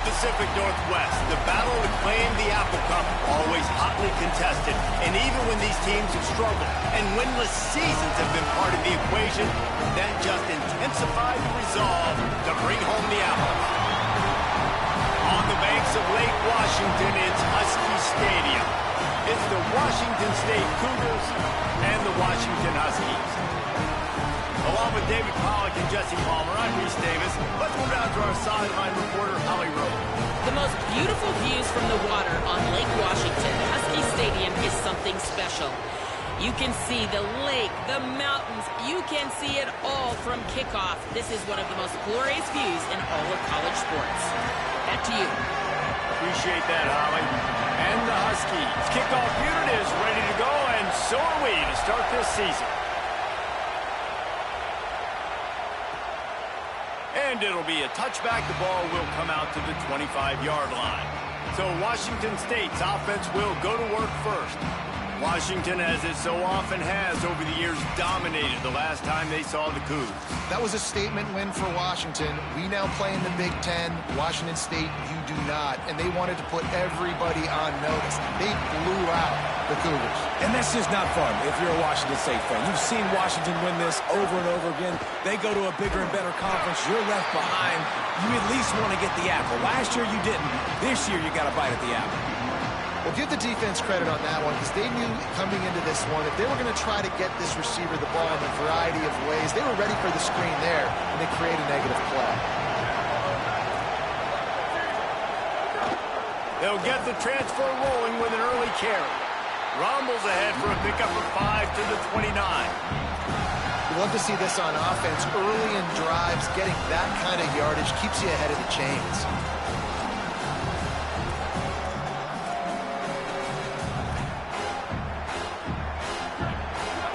Pacific Northwest, the battle to claim the Apple Cup, always hotly contested. And even when these teams have struggled and winless seasons have been part of the equation, that just intensified the resolve to bring home the Apple. On the banks of Lake Washington, it's Husky Stadium. It's the Washington State Cougars and the Washington Huskies. Along with David Pollack and Jesse Palmer, I'm Reese Davis. Let's move down to our sideline reporter, Holly Rowe. The most beautiful views from the water on Lake Washington. Husky Stadium is something special. You can see the lake, the mountains. You can see it all from kickoff. This is one of the most glorious views in all of college sports. Back to you. Appreciate that, Holly. And the Huskies. Kickoff unit is ready to go, and so are we to start this season. And it'll be a touchback. The ball will come out to the 25-yard line. So Washington State's offense will go to work first. Washington, as it so often has over the years, dominated the last time they saw the Cougs. That was a statement win for Washington. We now play in the Big Ten. Washington State, you do not. And they wanted to put everybody on notice. They blew out the Cougars. And that's just not fun if you're a Washington State fan. You've seen Washington win this over and over again. They go to a bigger and better conference. You're left behind. You at least want to get the apple. Last year you didn't. This year you got to bite at the apple. Well, give the defense credit on that one because they knew coming into this one, if they were going to try to get this receiver the ball in a variety of ways, they were ready for the screen there, and they create a negative play. They'll get the transfer rolling with an early carry. Rumbles ahead for a pickup of 5 to the 29. We love to see this on offense. Early in drives, getting that kind of yardage keeps you ahead of the chains.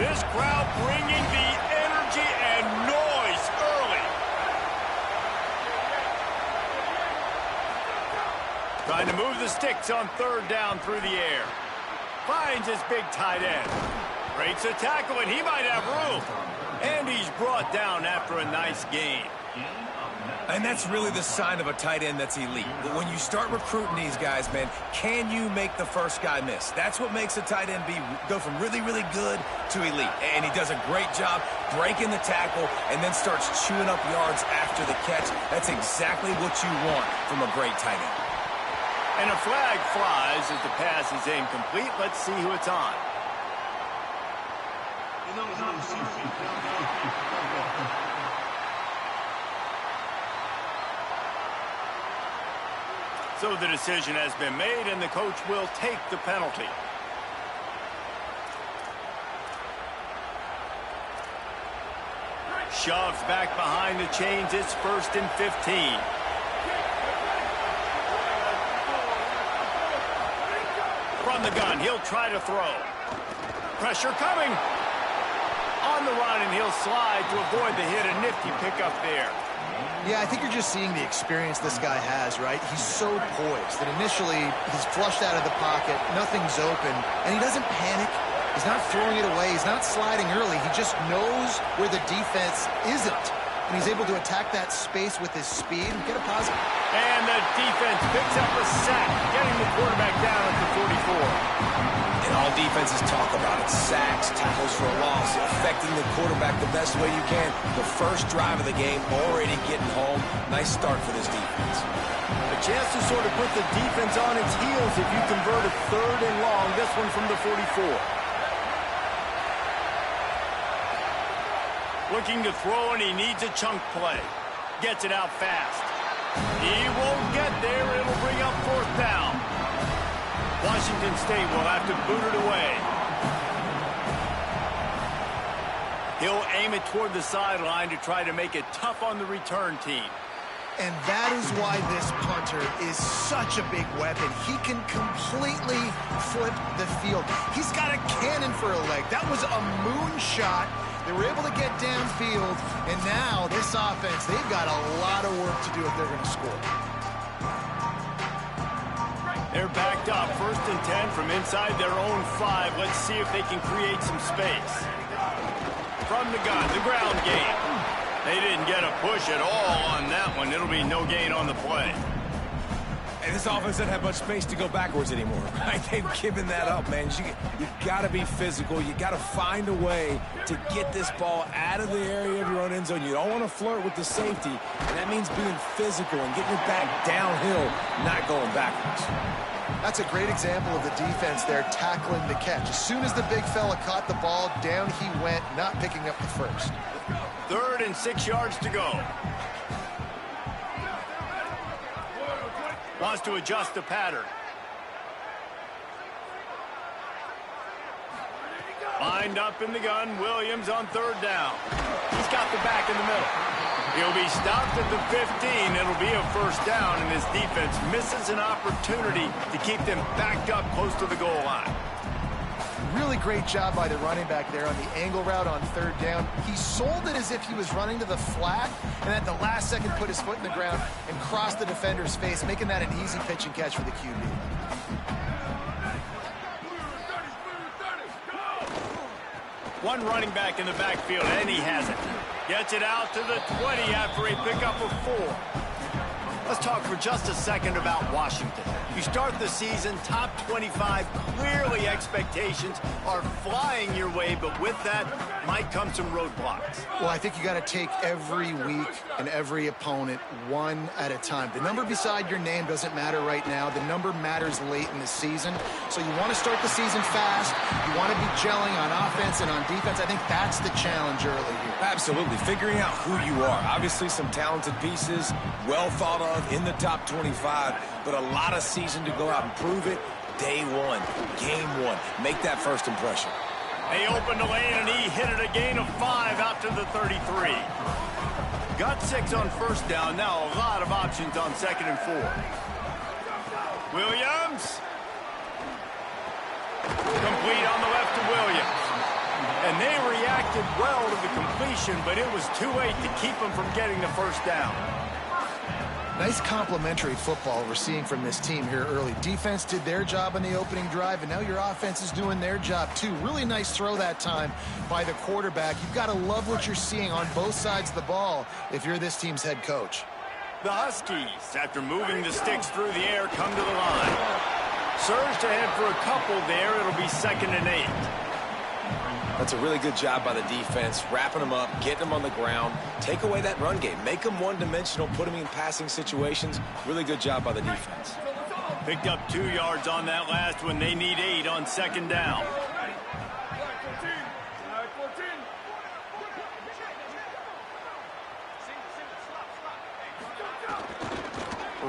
This crowd bringing the energy and noise early. Trying to move the sticks on third down through the air. Finds his big tight end. Breaks a tackle, and he might have room. And he's brought down after a nice gain. And that's really the sign of a tight end that's elite. But when you start recruiting these guys, man, can you make the first guy miss? That's what makes a tight end go from really, really good to elite. And he does a great job breaking the tackle and then starts chewing up yards after the catch. That's exactly what you want from a great tight end. And a flag flies as the pass is incomplete. Let's see who it's on. So the decision has been made, and the coach will take the penalty. Shoves back behind the chains. It's 1st and 15. From the gun, he'll try to throw. Pressure coming. On the run, and he'll slide to avoid the hit. A nifty pickup there. Yeah, I think you're just seeing the experience this guy has, right? He's so poised that initially he's flushed out of the pocket, nothing's open, and he doesn't panic. He's not throwing it away. He's not sliding early. He just knows where the defense isn't, and he's able to attack that space with his speed and get a positive. And the defense picks up a sack, getting the quarterback down at the 44. And all defenses talk about it. Sacks, tackles for a loss, affecting the quarterback the best way you can. The first drive of the game, already getting home. Nice start for this defense. A chance to sort of put the defense on its heels if you convert a 3rd and long. This one from the 44. Looking to throw, and he needs a chunk play. Gets it out fast. He won't get there. It'll bring up 4th down. Washington State will have to boot it away. He'll aim it toward the sideline to try to make it tough on the return team. And that is why this punter is such a big weapon. He can completely flip the field. He's got a cannon for a leg. That was a moonshot. They were able to get downfield, and now this offense, they've got a lot of work to do if they're going to score. They're backed up, 1st and 10 from inside their own 5. Let's see if they can create some space. From the gun, the ground game. They didn't get a push at all on that one. It'll be no gain on the play. And this offense doesn't have much space to go backwards anymore, right? They've given that up, man. You got to be physical. You got to find a way to get this ball out of the area of your own end zone. You don't want to flirt with the safety, and that means being physical and getting it back downhill, not going backwards. That's a great example of the defense there tackling the catch. As soon as the big fella caught the ball, down he went, not picking up the first. 3rd and 6 yards to go. Wants to adjust the pattern. Lined up in the gun, Williams on 3rd down. He's got the back in the middle. He'll be stopped at the 15. It'll be a 1st down, and this defense misses an opportunity to keep them backed up close to the goal line. Really great job by the running back there on the angle route on 3rd down. He sold it as if he was running to the flat, and at the last second put his foot in the ground and crossed the defender's face, making that an easy pitch and catch for the QB. One running back in the backfield, and he has it. Gets it out to the 20 after a pickup of 4. Let's talk for just a second about Washington. You start the season top 25. Clearly expectations are flying your way, but with that might come some roadblocks. Well, I think you got to take every week and every opponent one at a time. The number beside your name doesn't matter right now. The number matters late in the season. So you want to start the season fast. You want to be gelling on offense and on defense. I think that's the challenge early here. Absolutely. Figuring out who you are. Obviously some talented pieces, well thought of in the top 25, but a lot of season to go out and prove it. Day 1, game 1. Make that first impression. They opened the lane, and he hit it a gain of 5 out to the 33. Got 6 on 1st down. Now a lot of options on 2nd and 4. Williams. Complete on the left to Williams. And they reacted well to the completion, but it was too late to keep them from getting the 1st down. Nice complimentary football we're seeing from this team here early. Defense did their job on the opening drive, and now your offense is doing their job too. Really nice throw that time by the quarterback. You've got to love what you're seeing on both sides of the ball if you're this team's head coach. The Huskies, after moving the sticks through the air, come to the line. Surged ahead for a couple there. It'll be 2nd and 8. That's a really good job by the defense, wrapping them up, getting them on the ground, take away that run game, make them one-dimensional, put them in passing situations. Really good job by the defense. Picked up 2 yards on that last one. They need 8 on 2nd down.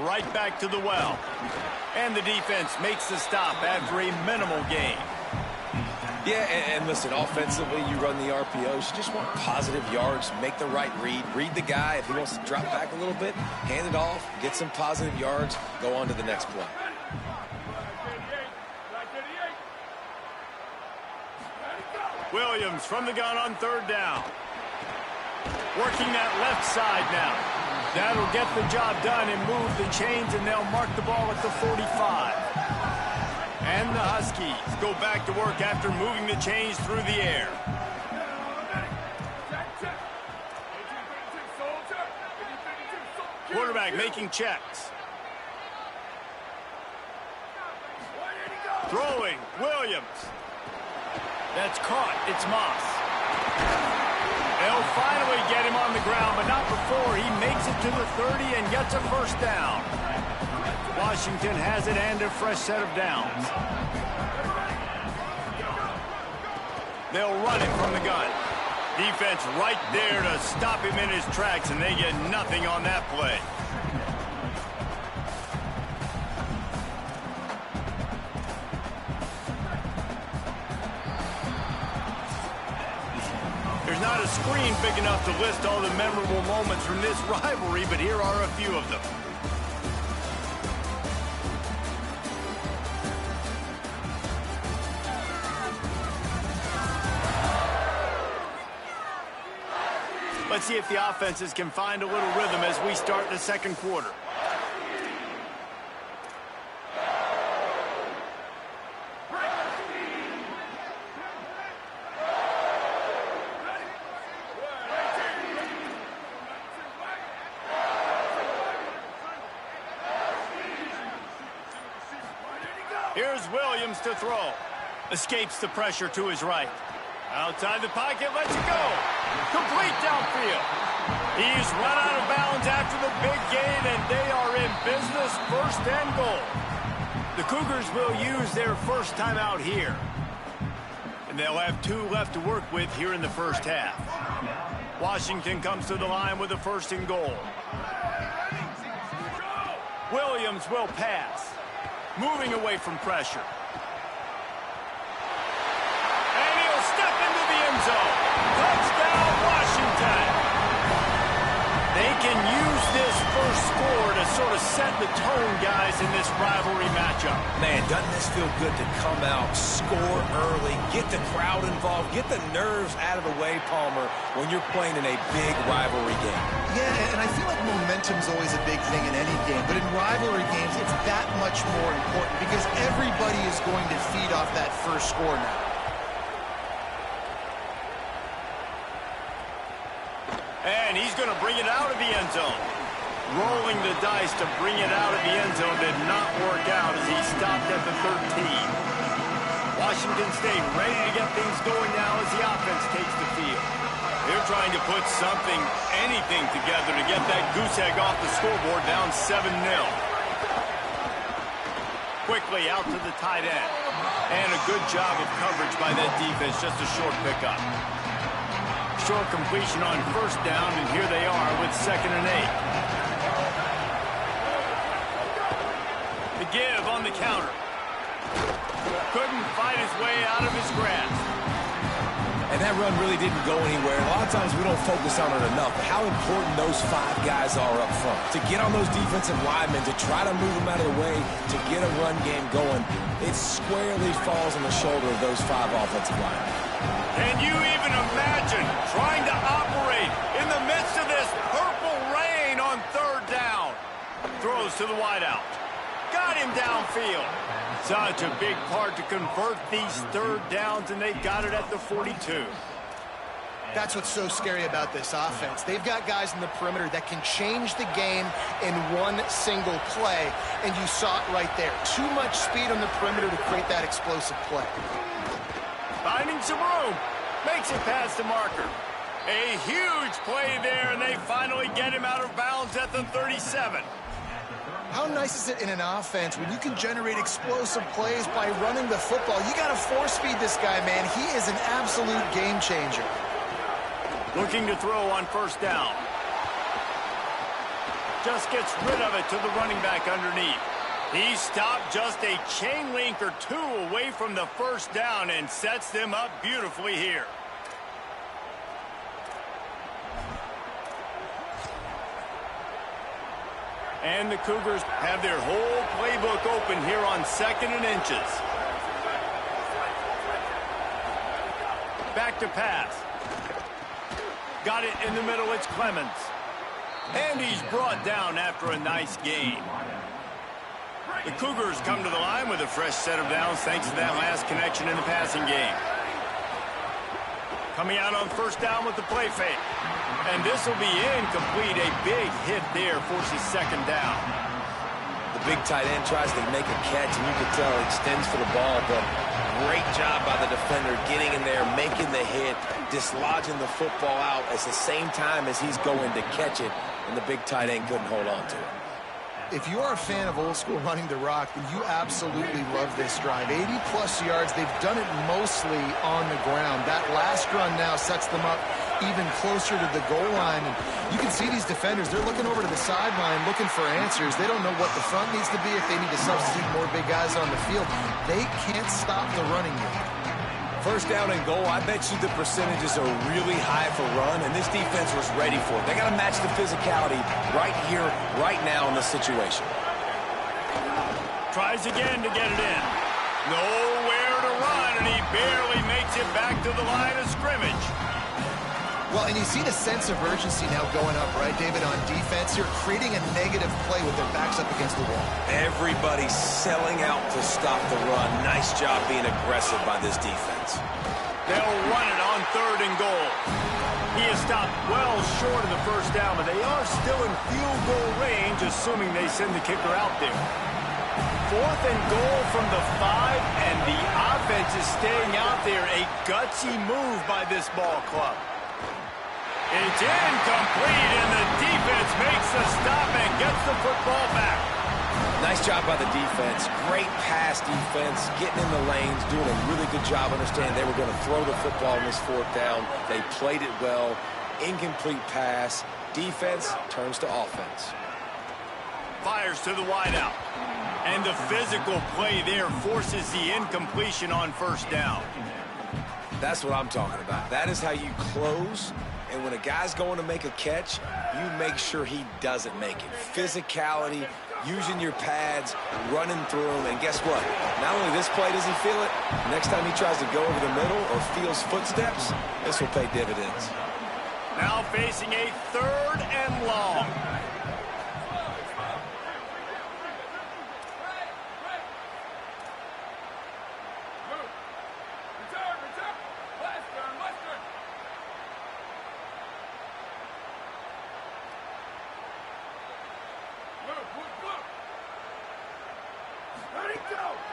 Right back to the well. And the defense makes the stop after a minimal gain. Yeah, and listen, offensively, you run the RPOs. You just want positive yards, make the right read. Read the guy. If he wants to drop back a little bit, hand it off, get some positive yards, go on to the next play. Williams from the gun on 3rd down. Working that left side now. That'll get the job done and move the chains, and they'll mark the ball at the 45. And the Huskies go back to work after moving the chains through the air. Quarterback making checks. Throwing, Williams. That's caught. It's Moss. They'll finally get him on the ground, but not before he makes it to the 30 and gets a 1st down. Washington has it and a fresh set of downs. They'll run it from the gun. Defense right there to stop him in his tracks, and they get nothing on that play. There's not a screen big enough to list all the memorable moments from this rivalry, but here are a few of them. Let's see if the offenses can find a little rhythm as we start the 2nd quarter. Here's Williams to throw. Escapes the pressure to his right. Outside the pocket, lets it go. Complete downfield. He's run out of bounds after the big gain, and they are in business, 1st and goal. The Cougars will use their first timeout here. And they'll have 2 left to work with here in the first half. Washington comes to the line with a 1st and goal. Williams will pass. Moving away from pressure. And he'll step into the end zone. Touchdown, Washington. They can use this first score to sort of set the tone, guys, in this rivalry matchup. Man, doesn't this feel good to come out, score early, get the crowd involved, get the nerves out of the way, Palmer, when you're playing in a big rivalry game. Yeah, and I feel like momentum's always a big thing in any game, but in rivalry games, it's that much more important because everybody is going to feed off that first score now. And he's going to bring it out of the end zone. Rolling the dice to bring it out of the end zone did not work out as he stopped at the 13. Washington State ready to get things going now as the offense takes the field. They're trying to put something, anything together to get that goose egg off the scoreboard down 7-0. Quickly out to the tight end. And a good job of coverage by that defense, just a short pickup. Short completion on 1st down, and here they are with 2nd and 8. The give on the counter. Couldn't fight his way out of his grasp. And that run really didn't go anywhere. A lot of times we don't focus on it enough, but how important those 5 guys are up front. To get on those defensive linemen, to try to move them out of the way, to get a run game going, it squarely falls on the shoulder of those 5 offensive linemen. Can you even imagine trying to operate in the midst of this purple rain on 3rd down? Throws to the wideout. Got him downfield. Such a big part to convert these 3rd downs, and they've got it at the 42. That's what's so scary about this offense. They've got guys in the perimeter that can change the game in one single play, and you saw it right there. Too much speed on the perimeter to create that explosive play. Finding some room. Makes it past the marker. A huge play there, and they finally get him out of bounds at the 37. How nice is it in an offense when you can generate explosive plays by running the football? You got to force-feed this guy, man. He is an absolute game changer. Looking to throw on 1st down. Just gets rid of it to the running back underneath. He stopped just a chain link or 2 away from the 1st down and sets them up beautifully here. And the Cougars have their whole playbook open here on 2nd and inches. Back to pass. Got it in the middle, it's Clemens. And he's brought down after a nice gain. The Cougars come to the line with a fresh set of downs thanks to that last connection in the passing game. Coming out on 1st down with the play fake. And this will be incomplete. A big hit there forces 2nd down. The big tight end tries to make a catch, and you can tell he extends for the ball, but great job by the defender getting in there, making the hit, dislodging the football out at the same time as he's going to catch it, and the big tight end couldn't hold on to it. If you are a fan of old school running the rock, then you absolutely love this drive. 80-plus yards. They've done it mostly on the ground. That last run now sets them up even closer to the goal line. And you can see these defenders, they're looking over to the sideline looking for answers. They don't know what the front needs to be, if they need to substitute more big guys on the field. They can't stop the running game. 1st down and goal, I bet you the percentages are really high for run, and this defense was ready for it. They got to match the physicality right here, right now in this situation. Tries again to get it in. Nowhere to run, and he barely makes it back to the line of scrimmage. Well, and you see the sense of urgency now going up, right, David, on defense. You're creating a negative play with their backs up against the wall. Everybody's selling out to stop the run. Nice job being aggressive by this defense. They'll run it on 3rd and goal. He is stopped well short of the 1st down, but they are still in field goal range, assuming they send the kicker out there. 4th and goal from the 5, and the offense is staying out there. A gutsy move by this ball club. It's incomplete, and the defense makes the stop and gets the football back. Nice job by the defense. Great pass defense, getting in the lanes, doing a really good job understanding they were going to throw the football in this 4th down. They played it well. Incomplete pass. Defense turns to offense. Fires to the wideout. And the physical play there forces the incompletion on 1st down. That's what I'm talking about. That is how you close. And when a guy's going to make a catch, you make sure he doesn't make it. Physicality, using your pads, running through them. And guess what? Not only this play does he feel it, next time he tries to go over the middle or feels footsteps, this will pay dividends. Now facing a 3rd and long.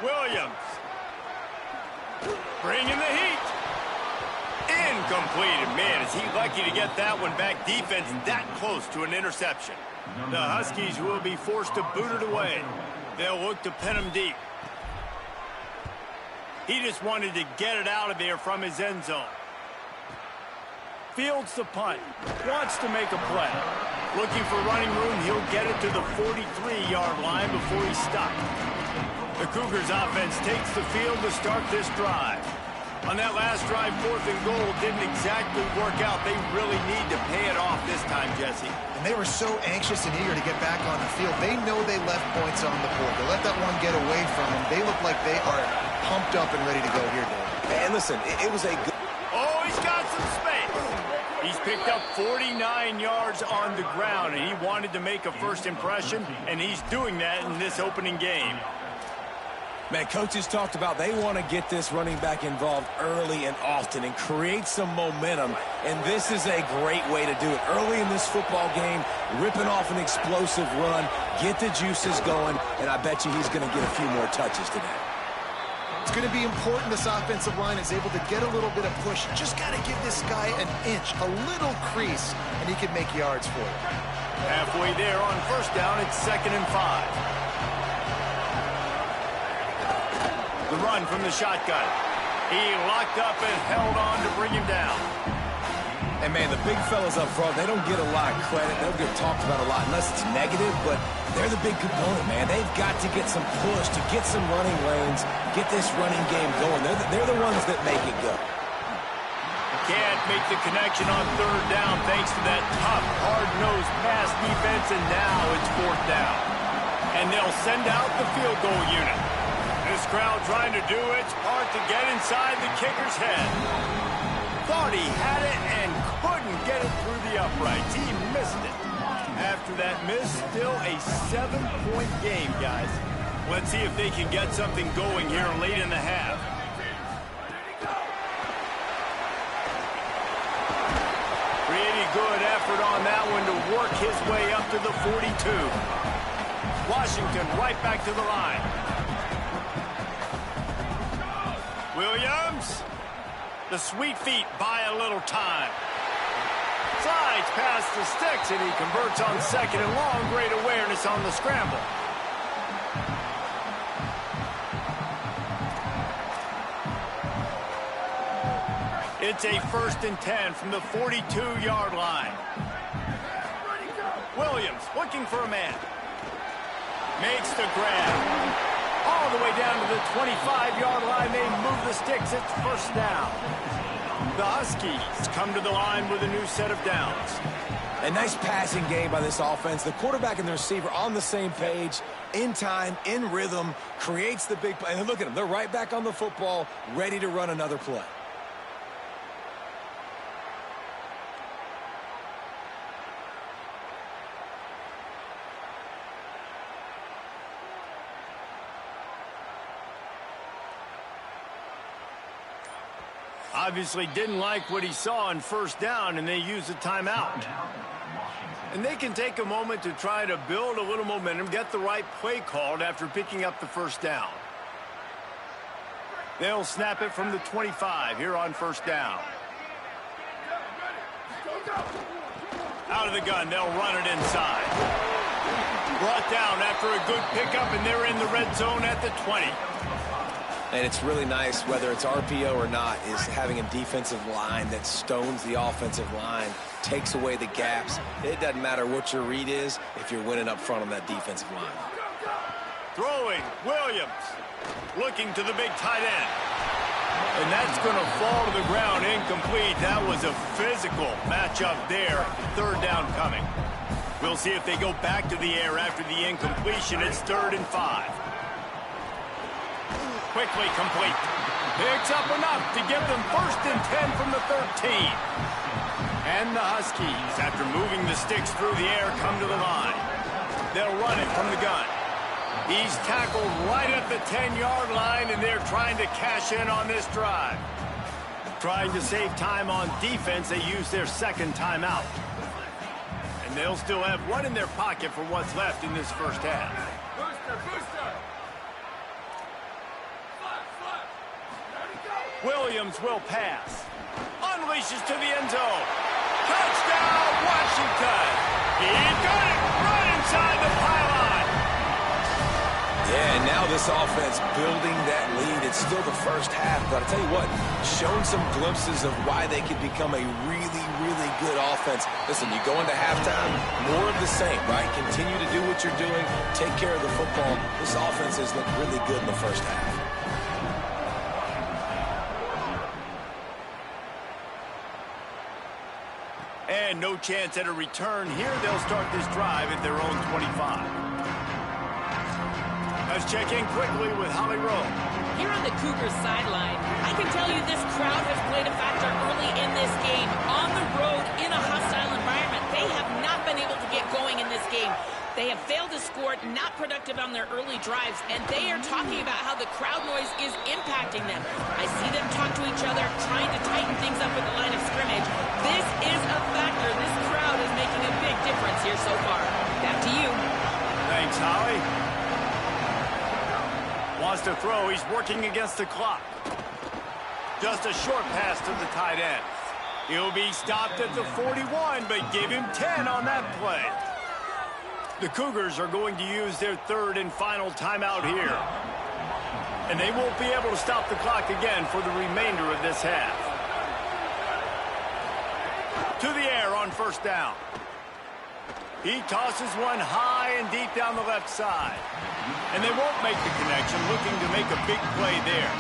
Williams. Bringing the heat. Incomplete. And man, is he lucky to get that one back. Defense that close to an interception. The Huskies will be forced to boot it away. They'll look to pin him deep. He just wanted to get it out of there from his end zone. Fields the punt. Wants to make a play. Looking for running room. He'll get it to the 43-yard line before he's stopped. The Cougars offense takes the field to start this drive. On that last drive, 4th and goal didn't exactly work out. They really need to pay it off this time, Jesse. And they were so anxious and eager to get back on the field. They know they left points on the board. They let that one get away from them. They look like they are pumped up and ready to go here, Dave. And listen, it was a good... Oh, he's got some space. He's picked up 49 yards on the ground, and he wanted to make a first impression, and he's doing that in this opening game. Man, coaches talked about they want to get this running back involved early and often and create some momentum, and this is a great way to do it. Early in this football game, ripping off an explosive run, get the juices going, and I bet you he's going to get a few more touches today. It's going to be important this offensive line is able to get a little bit of push. Just got to give this guy an inch, a little crease, and he can make yards for you. Halfway there on 1st down, it's 2nd and 5. The run from the shotgun. He locked up and held on to bring him down. And, man, the big fellas up front, they don't get a lot of credit. They don't get talked about a lot unless it's negative, but they're the big component, man. They've got to get some push, to get some running lanes, get this running game going. They're the ones that make it go. Can't make the connection on 3rd down thanks to that tough, hard-nosed pass defense, and now it's 4th down. And they'll send out the field goal unit. This crowd trying to do its part to get inside the kicker's head. Thought he had it and couldn't get it through the uprights. He missed it. After that miss, still a 7-point game, guys. Let's see if they can get something going here late in the half. Pretty good effort on that one to work his way up to the 42. Washington right back to the line. Williams. The sweet feet buy a little time. Slides past the sticks, and he converts on 2nd and long. Great awareness on the scramble. It's a 1st and 10 from the 42-yard line. Williams looking for a man. Makes the grab. All the way down to the 25-yard line. They move the sticks. It's 1st down. The Huskies come to the line with a new set of downs. A nice passing game by this offense. The quarterback and the receiver on the same page, in time, in rhythm, creates the big play. And look at them. They're right back on the football, ready to run another play. Obviously didn't like what he saw on 1st down, and they used a timeout. And they can take a moment to try to build a little momentum, get the right play called after picking up the first down. They'll snap it from the 25 here on first down. Out of the gun, they'll run it inside. Brought down after a good pickup, and they're in the red zone at the 20. And it's really nice, whether it's RPO or not, is having a defensive line that stones the offensive line, takes away the gaps. It doesn't matter what your read is if you're winning up front on that defensive line. Throwing, Williams, looking to the big tight end. And that's going to fall to the ground, incomplete. That was a physical matchup there. Third down coming. We'll see if they go back to the air after the incompletion. It's 3rd and 5. Quickly complete. Picks up enough to give them 1st and 10 from the 13. And the Huskies, after moving the sticks through the air, come to the line. They'll run it from the gun. He's tackled right at the 10-yard line, and they're trying to cash in on this drive. Trying to save time on defense, they use their 2nd timeout. And they'll still have one in their pocket for what's left in this first half. Williams will pass. Unleashes to the end zone. Touchdown, Washington! He got it right inside the pylon. Yeah, and now this offense building that lead. It's still the first half, but I'll tell you what, shown some glimpses of why they could become a really, really good offense. Listen, you go into halftime, more of the same, right? Continue to do what you're doing, take care of the football. This offense has looked really good in the first half. And no chance at a return here. They'll start this drive at their own 25. Let's check in quickly with Holly Rowe. Here on the Cougars sideline, I can tell you this crowd has played a factor early in this game. On the road, in a hostile environment, they have not been able to get going in this game. They have failed to score, not productive on their early drives, and they are talking about how the crowd noise is impacting them. I see them talk to each other, trying to tighten things up at the line of scrimmage. This is a factor. This crowd is making a big difference here so far. Back to you. Thanks, Holly. Wants to throw. He's working against the clock. Just a short pass to the tight end. He'll be stopped at the 41, but give him 10 on that play. The Cougars are going to use their 3rd and final timeout here. And they won't be able to stop the clock again for the remainder of this half. To the air on first down. He tosses one high and deep down the left side. And they won't make the connection, looking to make a big play there.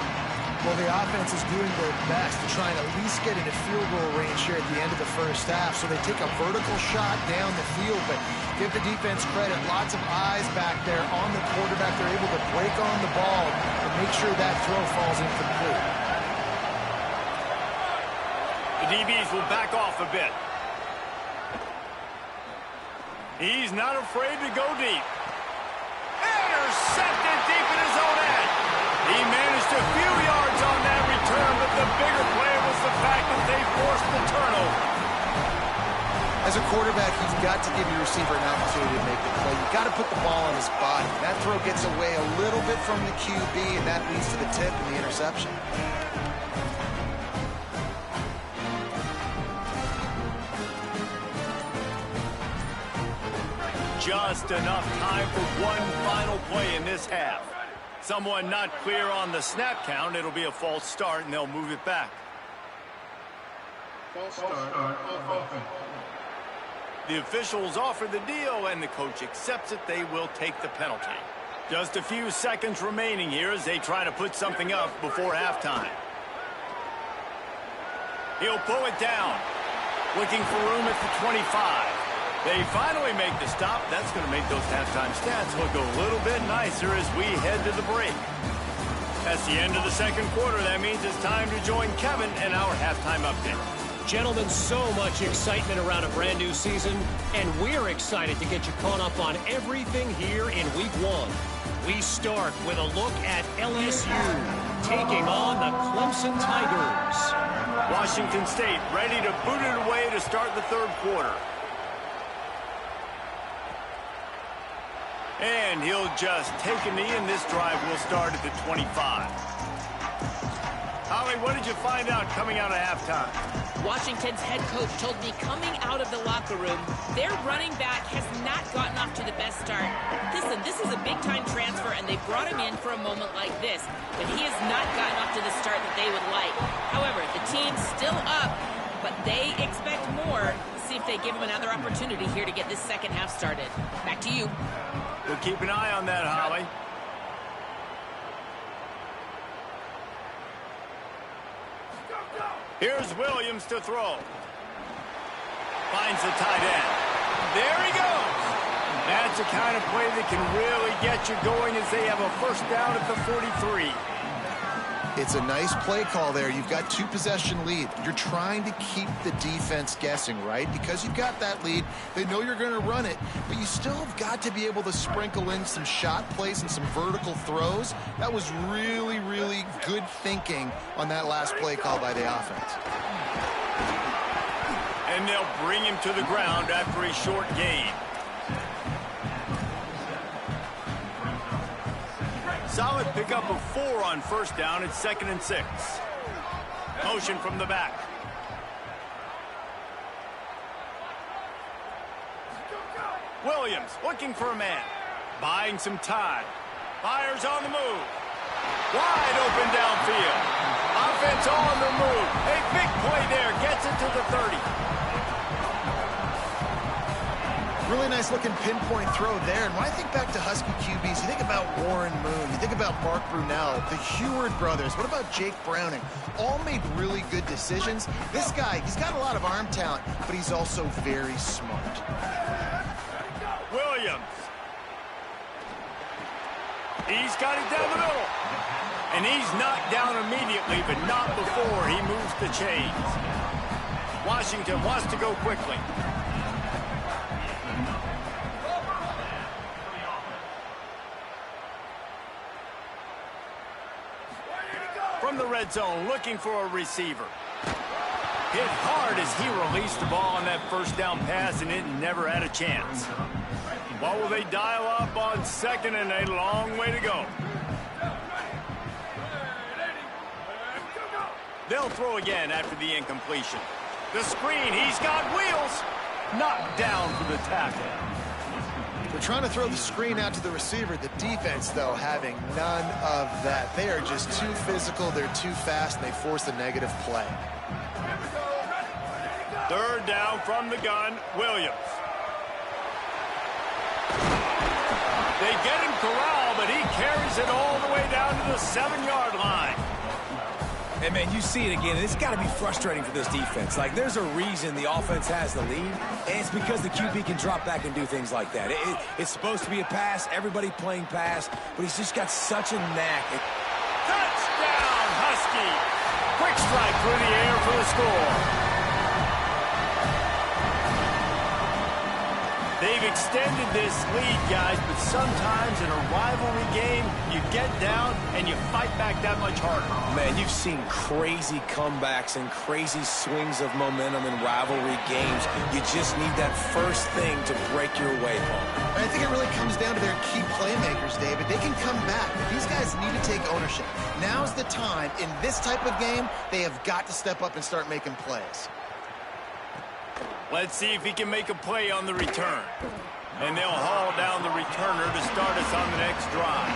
Well, the offense is doing their best to try and at least get into field goal range here at the end of the first half. So they take a vertical shot down the field, but give the defense credit. Lots of eyes back there on the quarterback. They're able to break on the ball and make sure that throw falls incomplete. The DBs will back off a bit. He's not afraid to go deep. Intercepted deep in his own end. He managed a few yards on that return, but the bigger play was the fact that they forced the turnover. As a quarterback, you've got to give your receiver an opportunity to make the play. You've got to put the ball on his body. That throw gets away a little bit from the QB, and that leads to the tip and the interception. Just enough time for one final play in this half. Someone not clear on the snap count. It'll be a false start, and they'll move it back. False start. The officials offer the deal, and the coach accepts it. They will take the penalty. Just a few seconds remaining here as they try to put something up before halftime. He'll pull it down. Looking for room at the 25. They finally make the stop. That's going to make those halftime stats look a little bit nicer as we head to the break. That's the end of the second quarter. That means it's time to join Kevin in our halftime update. Gentlemen, so much excitement around a brand new season, and we're excited to get you caught up on everything here in Week 1. We start with a look at LSU taking on the Clemson Tigers. Washington State ready to boot it away to start the third quarter. And he'll just take a knee, and this drive will start at the 25. Holly, what did you find out coming out of halftime? Washington's head coach told me coming out of the locker room, their running back has not gotten off to the best start. Listen, this is a big-time transfer, and they brought him in for a moment like this, but he has not gotten off to the start that they would like. However, the team's still up, but they expect more. Let's see if they give him another opportunity here to get this second half started. Back to you. We'll keep an eye on that, Holly. Here's Williams to throw. Finds the tight end. There he goes. That's the kind of play that can really get you going as they have a first down at the 43. It's a nice play call there. You've got 2-possession lead. You're trying to keep the defense guessing, right? Because you've got that lead. They know you're going to run it, but you still have got to be able to sprinkle in some shot plays and some vertical throws. That was really, really good thinking on that last play call by the offense. And they'll bring him to the ground after a short gain. Solid pickup of 4 on first down. It's 2nd and 6. Motion from the back. Williams looking for a man. Buying some time. Fires on the move. Wide open downfield. Offense on the move. A big play there. Gets it to the 30. Really nice looking pinpoint throw there. And when I think back to Husky QBs, you think about Warren Moon, you think about Mark Brunell, the Heward brothers, what about Jake Browning? All made really good decisions. This guy, he's got a lot of arm talent, but he's also very smart. Williams. He's got it down the middle. And he's knocked down immediately, but not before he moves the chains. Washington wants to go quickly. From the red zone, looking for a receiver. Hit hard as he released the ball on that first down pass, and it never had a chance. What will they dial up on 2nd and a long way to go? They'll throw again after the incompletion. The screen, he's got wheels. Knocked down for the tackle. They're trying to throw the screen out to the receiver. The defense, though, having none of that. They are just too physical, they're too fast, and they force a negative play. 3rd down from the gun, Williams. They get him corralled, but he carries it all the way down to the 7-yard line. And, man, you see it again. It's got to be frustrating for this defense. Like, there's a reason the offense has the lead, and it's because the QB can drop back and do things like that. It's supposed to be a pass, everybody playing pass, but he's just got such a knack. Touchdown, Husky. Quick strike through the air for the score. They've extended this lead, guys, but sometimes in a rivalry game, you get down and you fight back that much harder. Man, you've seen crazy comebacks and crazy swings of momentum in rivalry games. You just need that first thing to break your way home. I think it really comes down to their key playmakers, David. They can come back, but these guys need to take ownership. Now's the time. In this type of game, they have got to step up and start making plays. Let's see if he can make a play on the return. And they'll haul down the returner to start us on the next drive.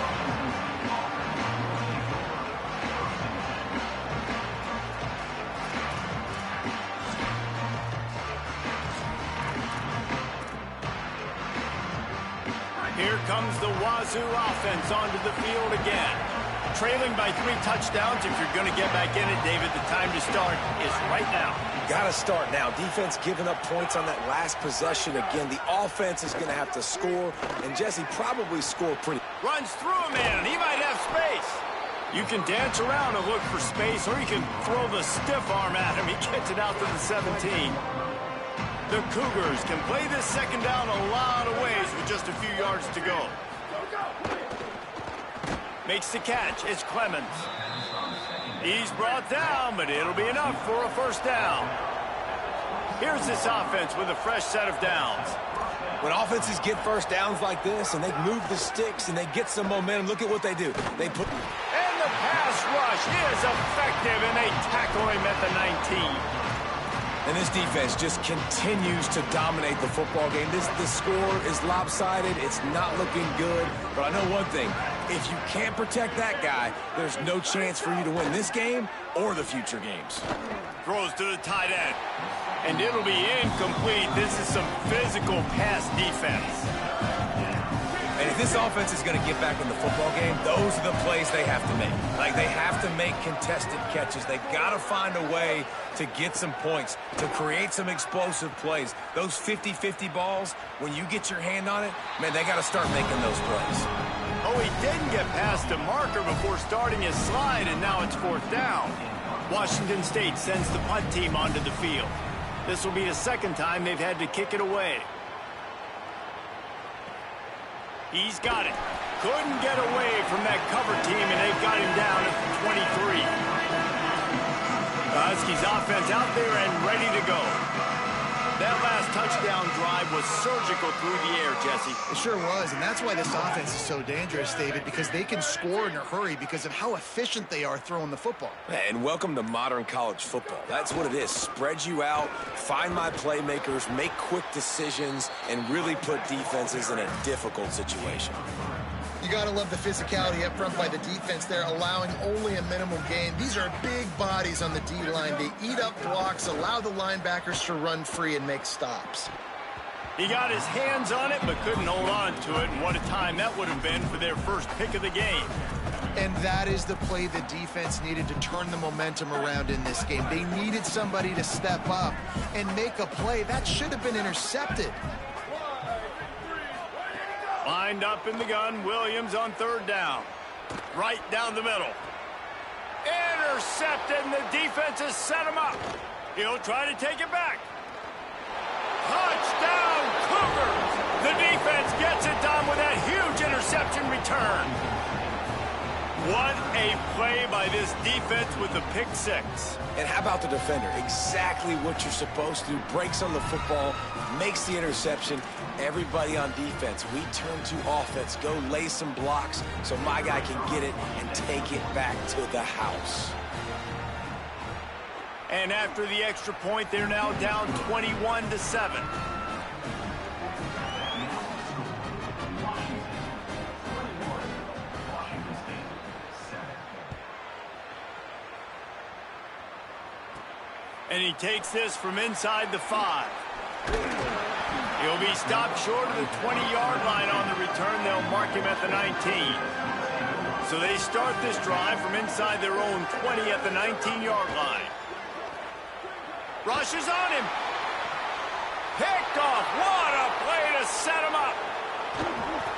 Here comes the Wazoo offense onto the field again. Trailing by 3 touchdowns. If you're going to get back in it, David, the time to start is right now. Got to start now. Defense giving up points on that last possession. Again, the offense is going to have to score, and Jesse probably score pretty. Runs through a man, and he might have space. You can dance around and look for space, or you can throw the stiff arm at him. He gets it out to the 17. The Cougars can play this second down a lot of ways with just a few yards to go. Makes the catch. It's Clemens. He's brought down, but it'll be enough for a first down. Here's this offense with a fresh set of downs. When offenses get first downs like this and they move the sticks and they get some momentum, look at what they do. They put... And the pass rush is effective, and they tackle him at the 19. And this defense just continues to dominate the football game. The score is lopsided. It's not looking good. But I know one thing. If you can't protect that guy, there's no chance for you to win this game or the future games. Throws to the tight end. And it'll be incomplete. This is some physical pass defense. And if this offense is going to get back in the football game, those are the plays they have to make. Like, they have to make contested catches. They got to find a way to get some points, to create some explosive plays. Those 50-50 balls, when you get your hand on it, man, they got to start making those plays. Oh, he didn't get past the marker before starting his slide, and now it's 4th down. Washington State sends the punt team onto the field. This will be the second time they've had to kick it away. He's got it. Couldn't get away from that cover team, and they've got him down at the 23. The Huskies offense out there and ready to go. That last touchdown drive was surgical through the air, Jesse. It sure was, and that's why this offense is so dangerous, David, because they can score in a hurry because of how efficient they are throwing the football. And welcome to modern college football. That's what it is. Spread you out, find my playmakers, make quick decisions, and really put defenses in a difficult situation. You got to love the physicality up front by the defense there, allowing only a minimum gain. These are big bodies on the D-line. They eat up blocks, allow the linebackers to run free and make stops. He got his hands on it, but couldn't hold on to it, and what a time that would have been for their first pick of the game. And that is the play the defense needed to turn the momentum around in this game. They needed somebody to step up and make a play. That should have been intercepted. Lined up in the gun, Williams on 3rd down. Right down the middle. Intercepted, and the defense has set him up. He'll try to take it back. Touchdown, Cougars! The defense gets it done with that huge interception return. What a play by this defense with the pick 6. And how about the defender? Exactly what you're supposed to do. Breaks on the football, makes the interception. Everybody on defense, we turn to offense. Go lay some blocks so my guy can get it and take it back to the house. And after the extra point, they're now down 21-7. And he takes this from inside the 5. He'll be stopped short of the 20-yard line on the return. They'll mark him at the 19. So they start this drive from inside their own 20 at the 19-yard line. Rushes on him. Picked off. What a play to set him up.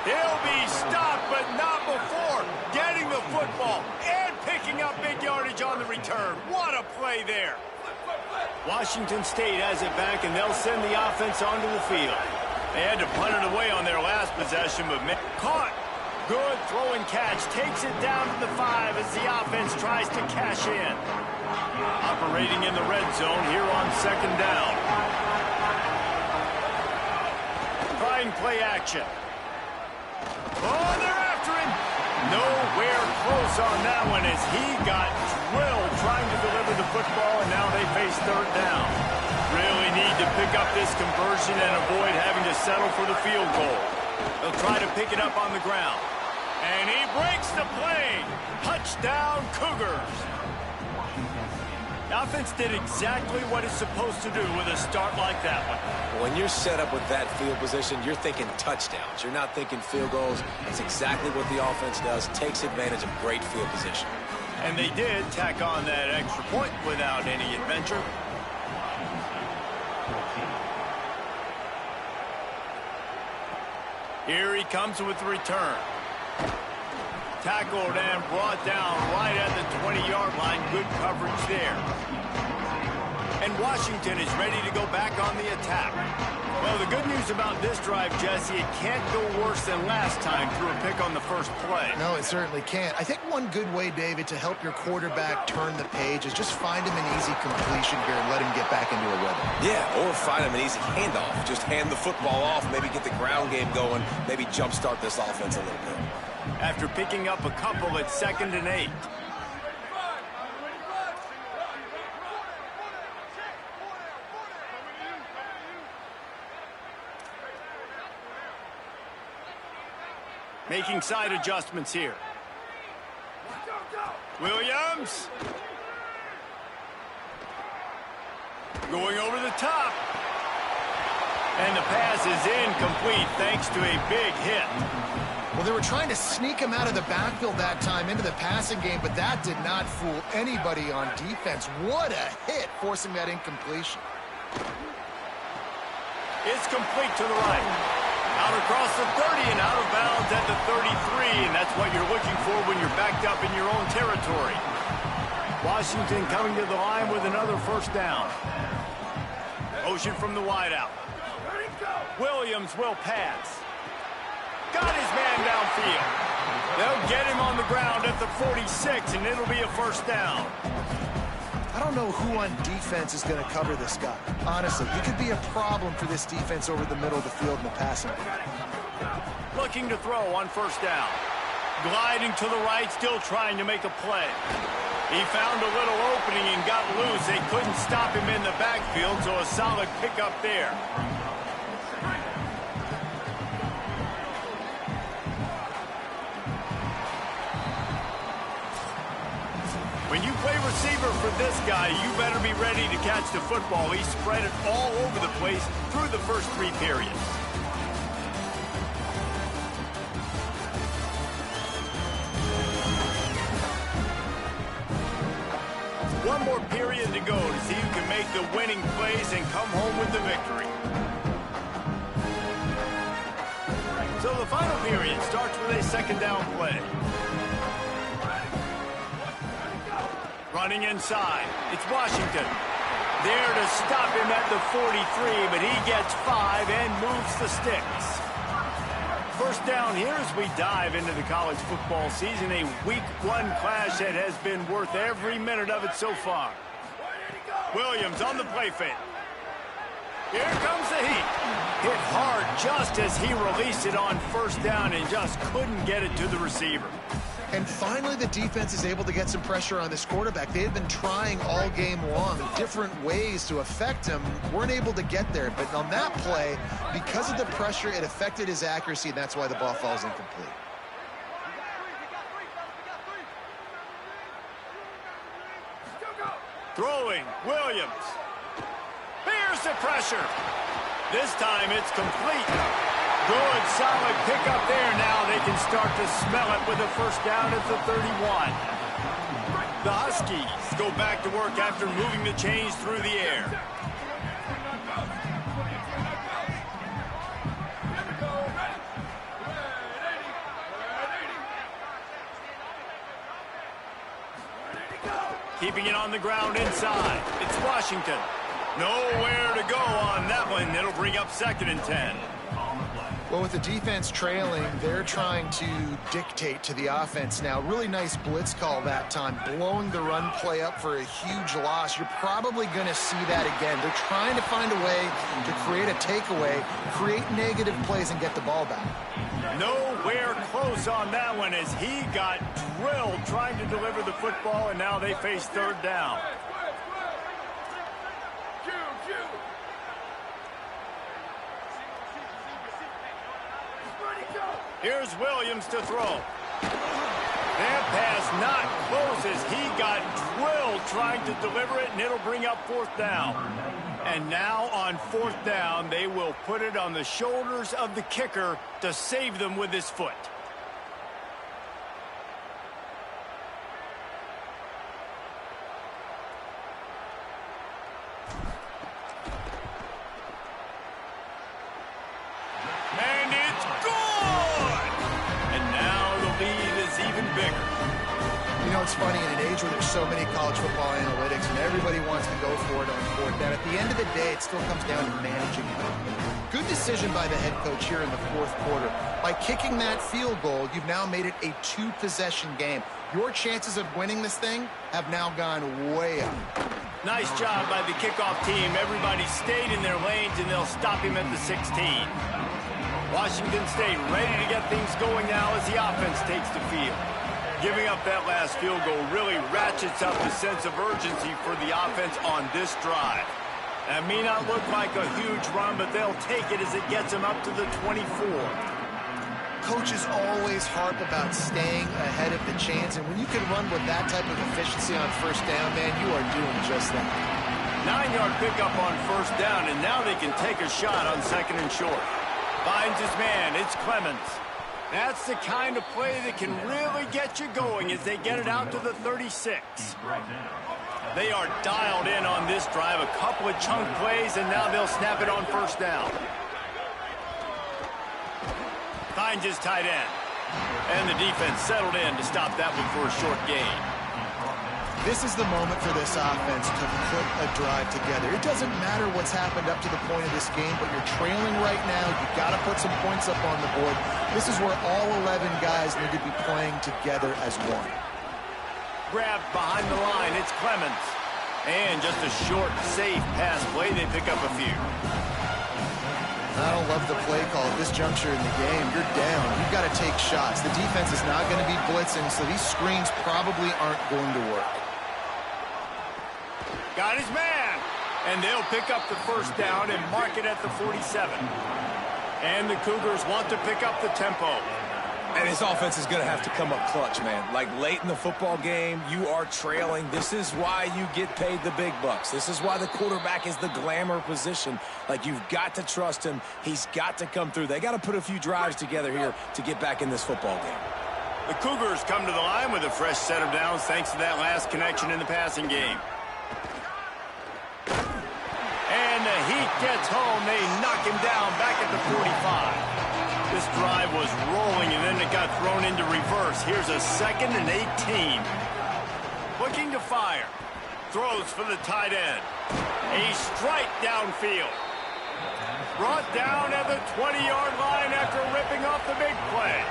He'll be stopped, but not before getting the football and picking up big yardage on the return. What a play there. Washington State has it back, and they'll send the offense onto the field. They had to punt it away on their last possession, but caught. Good throw and catch. Takes it down to the 5 as the offense tries to cash in. Operating in the red zone here on 2nd down. Trying play action. Oh, they're after him. Nowhere close on that one as he got drilled trying to deliver the football, and now they face 3rd down. Really need to pick up this conversion and avoid having to settle for the field goal. They'll try to pick it up on the ground. And he breaks the play. Touchdown, Cougars. The offense did exactly what it's supposed to do with a start like that one. When you're set up with that field position, you're thinking touchdowns. You're not thinking field goals. That's exactly what the offense does. Takes advantage of great field position. And they did tack on that extra point without any adventure. Here he comes with the return. Tackled and brought down right at the 20-yard line. Good coverage there. And Washington is ready to go back on the attack. Well, the good news about this drive, Jesse, it can't go worse than last time through a pick on the first play. No, it certainly can't. I think one good way, David, to help your quarterback turn the page is just find him an easy completion here and let him get back into a rhythm. Yeah, or find him an easy handoff. Just hand the football off, maybe get the ground game going, maybe jumpstart this offense a little bit. After picking up a couple at 2nd and 8. Making side adjustments here. Williams. Going over the top. And the pass is incomplete thanks to a big hit. Well, they were trying to sneak him out of the backfield that time into the passing game, but that did not fool anybody on defense. What a hit, forcing that incompletion. It's complete to the right. Out across the 30 and out of bounds at the 33, and that's what you're looking for when you're backed up in your own territory. Washington coming to the line with another first down. Motion from the wideout. Williams will pass. Got his man downfield. They'll get him on the ground at the 46, and it'll be a first down. I don't know who on defense is going to cover this guy. Honestly, he could be a problem for this defense over the middle of the field in the passing game. Looking to throw on first down. Gliding to the right, still trying to make a play. He found a little opening and got loose. They couldn't stop him in the backfield, so a solid pickup there. When you play receiver for this guy, you better be ready to catch the football. He spread it all over the place through the first 3 periods. One more period to go to see who can make the winning plays and come home with the victory. So the final period starts with a 2nd down play. Running inside. It's Washington. There to stop him at the 43, but he gets 5 and moves the sticks. First down here as we dive into the college football season. A week 1 clash that has been worth every minute of it so far. Williams on the play fake. Here comes the heat. Hit hard just as he released it on first down and just couldn't get it to the receiver. And finally, the defense is able to get some pressure on this quarterback. They had been trying all game long different ways to affect him. Weren't able to get there. But on that play, because of the pressure, it affected his accuracy, and that's why the ball falls incomplete. Throwing, Williams. Here's the pressure. This time it's complete. Good, solid pickup there. Now they can start to smell it with a first down at the 31. The Huskies go back to work after moving the chains through the air. Keeping it on the ground inside. It's Washington. Nowhere to go on that one. It'll bring up 2nd and 10. Well, with the defense trailing, they're trying to dictate to the offense now. Really nice blitz call that time, blowing the run play up for a huge loss. You're probably going to see that again. They're trying to find a way to create a takeaway, create negative plays, and get the ball back. Nowhere close on that one as he got drilled trying to deliver the football, and now they face 3rd down. Here's Williams to throw. That pass not close as he got drilled trying to deliver it, and it'll bring up 4th down. And now on 4th down, they will put it on the shoulders of the kicker to save them with his foot. And it's good! And now the lead is even bigger. You know, it's funny, in an age where there's so many college football analytics and everybody wants to go for it on fourth down, at the end of the day, it still comes down to managing it. Good decision by the head coach here in the fourth quarter. By kicking that field goal, you've now made it a two-possession game. Your chances of winning this thing have now gone way up. Nice job by the kickoff team. Everybody stayed in their lanes, and they'll stop him at the 16. Washington State ready to get things going now as the offense takes the field. Giving up that last field goal really ratchets up the sense of urgency for the offense on this drive. That may not look like a huge run, but they'll take it as it gets them up to the 24. Coaches always harp about staying ahead of the chains, and when you can run with that type of efficiency on first down, man, you are doing just that. 9-yard pickup on first down, and now they can take a shot on second and short. Finds his man. It's Clemens. That's the kind of play that can really get you going as they get it out to the 36. They are dialed in on this drive. A couple of chunk plays, and now they'll snap it on first down. Finds his tight end. And the defense settled in to stop that one for a short gain. This is the moment for this offense to put a drive together. It doesn't matter what's happened up to the point of this game, but you're trailing right now. You've got to put some points up on the board. This is where all 11 guys need to be playing together as one. Grabbed behind the line. It's Clemens. And just a short, safe pass play. They pick up a few. I don't love the play call at this juncture in the game. You're down. You've got to take shots. The defense is not going to be blitzing, so these screens probably aren't going to work. Got his man. And they'll pick up the first down and mark it at the 47. And the Cougars want to pick up the tempo. And his offense is going to have to come up clutch, man. Like late in the football game, you are trailing. This is why you get paid the big bucks. This is why the quarterback is the glamour position. Like, you've got to trust him. He's got to come through. They got to put a few drives together here to get back in this football game. The Cougars come to the line with a fresh set of downs thanks to that last connection in the passing game. And the Heat gets home. They knock him down back at the 45. This drive was rolling, and then it got thrown into reverse. Here's a 2nd and 18. Looking to fire. Throws for the tight end. A strike downfield. Brought down at the 20-yard line after ripping off the big play.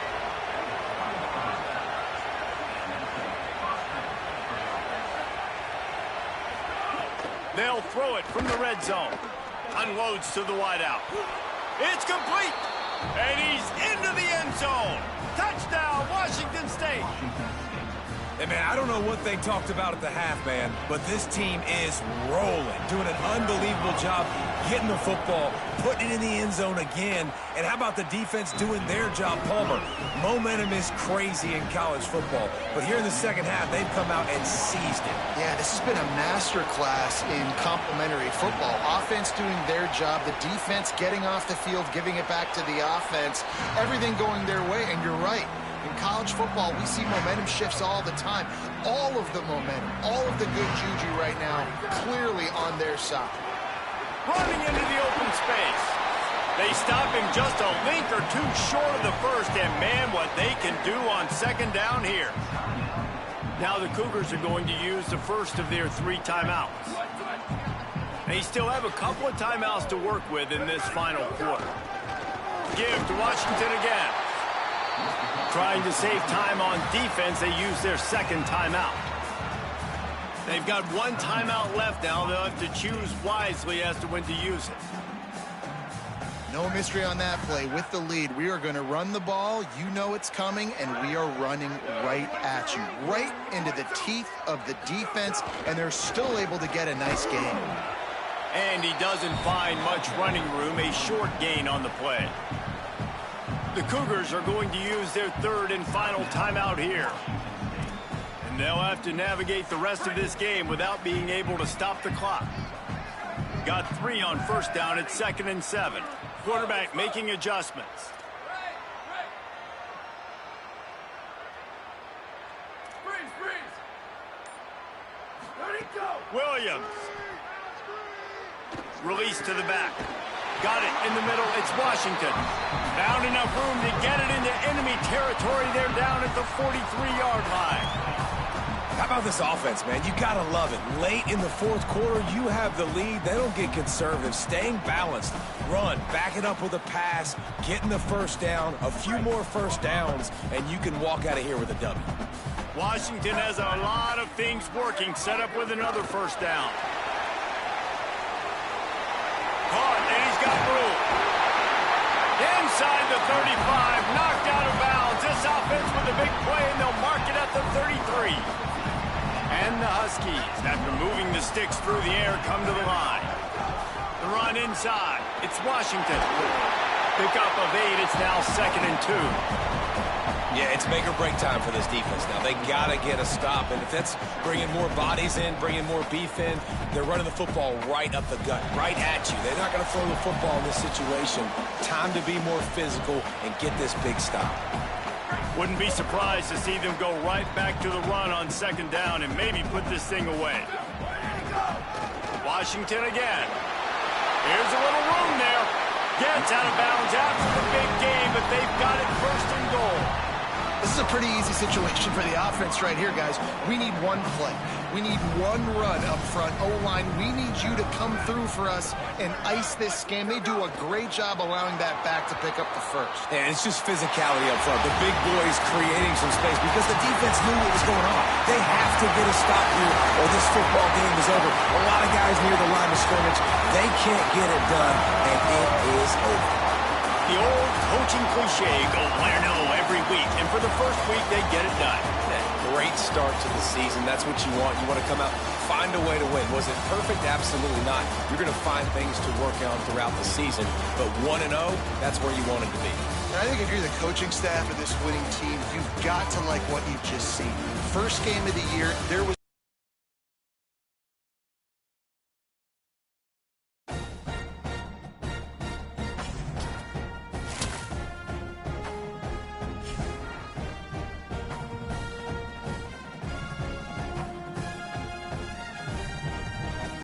They'll throw it from the red zone. Unloads to the wideout. It's complete. And he's into the end zone. Touchdown, Washington State. Hey, man, I don't know what they talked about at the half, man, but this team is rolling, doing an unbelievable job getting the football, putting it in the end zone again. And how about the defense doing their job, Palmer? Momentum is crazy in college football, but here in the second half, they've come out and seized it. Yeah, this has been a master class in complementary football. Offense doing their job, the defense getting off the field, giving it back to the offense, everything going their way, and you're right. In college football, we see momentum shifts all the time. All of the momentum, all of the good juju right now, clearly on their side. Running into the open space. They stop him just a link or two short of the first, and man, what they can do on second down here. Now the Cougars are going to use the first of their 3 timeouts. They still have a couple of timeouts to work with in this final quarter. Give to Washington again. Trying to save time on defense, they use their 2nd timeout. They've got 1 timeout left now. They'll have to choose wisely as to when to use it. No mystery on that play. With the lead, we are going to run the ball. You know it's coming, and we are running right at you, right into the teeth of the defense, and they're still able to get a nice gain. And he doesn't find much running room, a short gain on the play. The Cougars are going to use their 3rd and final timeout here. And they'll have to navigate the rest of this game without being able to stop the clock. Got 3 on first down at 2nd and 7. Quarterback making adjustments. Williams. Release to the back. Got it in the middle. It's Washington. Found enough room to get it into enemy territory. They're down at the 43-yard line. How about this offense, man? You got to love it. Late in the fourth quarter, you have the lead. They don't get conservative. Staying balanced. Run, back it up with a pass, getting the first down, a few more first downs, and you can walk out of here with a W. Washington has a lot of things working. Set up with another first down. Caught, and he's got room. Inside the 35, knocked out of bounds. This offense with a big play, and they'll mark it at the 33. And the Huskies, after moving the sticks through the air, come to the line. The run inside. It's Washington. Pickup of 8. It's now 2nd and 2. Yeah, it's make or break time for this defense now. They got to get a stop, and if that's bringing more bodies in, bringing more beef in, they're running the football right up the gut, right at you. They're not going to throw the football in this situation. Time to be more physical and get this big stop. Wouldn't be surprised to see them go right back to the run on 2nd down and maybe put this thing away. Washington again. Here's a little room there. Gets out of bounds after the big game, but they've got it 1st and goal. This is a pretty easy situation for the offense right here, guys. We need one play. We need one run up front. O-line, we need you to come through for us and ice this game. They do a great job allowing that back to pick up the first. And it's just physicality up front. The big boys creating some space because the defense knew what was going on. They have to get a stop here or this football game is over. A lot of guys near the line of scrimmage, they can't get it done, and it is over. The old coaching cliche, go win-0 every week. And for the first week, they get it done. Great start to the season. That's what you want. You want to come out, find a way to win. Was it perfect? Absolutely not. You're going to find things to work on throughout the season. But 1-0, that's where you want it to be. And I think if you're the coaching staff of this winning team, you've got to like what you've just seen. First game of the year, there was